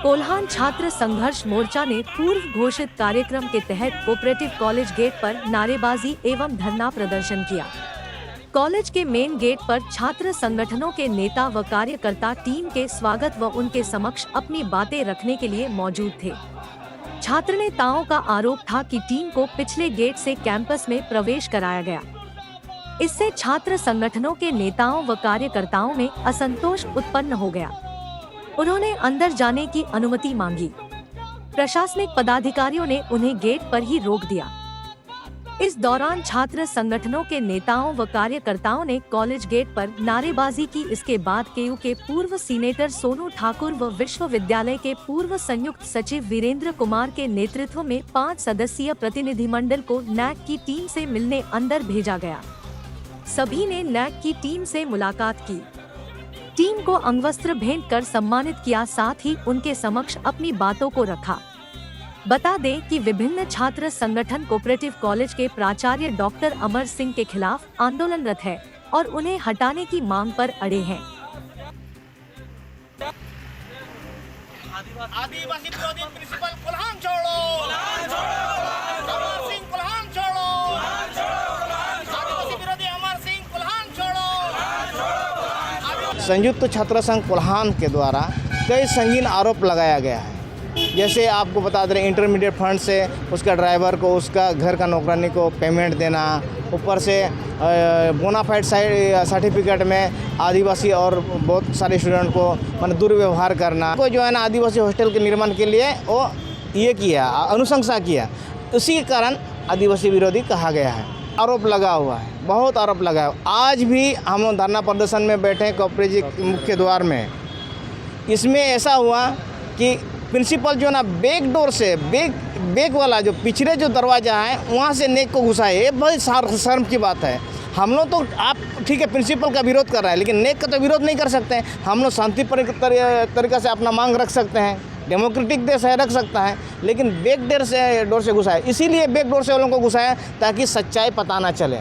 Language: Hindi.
कोल्हान छात्र संघर्ष मोर्चा ने पूर्व घोषित कार्यक्रम के तहत कोऑपरेटिव कॉलेज गेट पर नारेबाजी एवं धरना प्रदर्शन किया। कॉलेज के मेन गेट पर छात्र संगठनों के नेता व कार्यकर्ता टीम के स्वागत व उनके समक्ष अपनी बातें रखने के लिए मौजूद थे। छात्र नेताओं का आरोप था कि टीम को पिछले गेट से कैंपस में प्रवेश कराया गया। इससे छात्र संगठनों के नेताओं व कार्यकर्ताओं में असंतोष उत्पन्न हो गया। उन्होंने अंदर जाने की अनुमति मांगी। प्रशासनिक पदाधिकारियों ने उन्हें गेट पर ही रोक दिया। इस दौरान छात्र संगठनों के नेताओं व कार्यकर्ताओं ने कॉलेज गेट पर नारेबाजी की। इसके बाद केयू के पूर्व सीनेटर सोनू ठाकुर व विश्वविद्यालय के पूर्व संयुक्त सचिव वीरेंद्र कुमार के नेतृत्व में 5 सदस्यीय प्रतिनिधिमंडल को नैक की टीम से मिलने अंदर भेजा गया। सभी ने नैक की टीम से मुलाकात की। टीम को अंगवस्त्र भेंट कर सम्मानित किया, साथ ही उनके समक्ष अपनी बातों को रखा। बता दें कि विभिन्न छात्र संगठन कोऑपरेटिव कॉलेज के प्राचार्य डॉक्टर अमर सिंह के खिलाफ आंदोलनरत है और उन्हें हटाने की मांग पर अड़े हैं। आदिवासी विरोधी प्रिंसिपल कोल्हान छोड़ो, अमर सिंह कोल्हान छोड़ो, आदिवासी विरोधी अमर सिंह कोल्हान छोड़ो। संयुक्त छात्र संघ कोल्हान के द्वारा कई संगीन आरोप लगाया गया है। जैसे आपको बता दें, इंटरमीडिएट फंड से उसका ड्राइवर को उसका घर का नौकरानी को पेमेंट देना, ऊपर से बोनाफाइड सर्टिफिकेट में आदिवासी और बहुत सारे स्टूडेंट को मतलब दुर्व्यवहार करना, को जो है ना आदिवासी हॉस्टल के निर्माण के लिए वो ये किया, अनुशंसा किया। उसी के कारण आदिवासी विरोधी कहा गया है। आरोप लगा हुआ है, बहुत आरोप लगा है। आज भी हम लोग धरना प्रदर्शन में बैठे हैं कोऑपरेटिव मुख्य द्वार में। इसमें ऐसा हुआ कि प्रिंसिपल जो ना बैक डोर से बैक वाला जो पिछले जो दरवाज़ा है वहाँ से नेक को घुसाए। ये बहुत शर्म की बात है। हम लोग तो आप ठीक है प्रिंसिपल का विरोध कर रहा है, लेकिन नेक का तो विरोध नहीं कर सकते हैं। हम लोग शांतिपूर्ण तरीक़े से अपना मांग रख सकते हैं, डेमोक्रेटिक देश है, रख सकता है, लेकिन बैक डोर से घुसाए। इसीलिए बैक डोर से वो लोगों को घुसाया ताकि सच्चाई पता ना चले।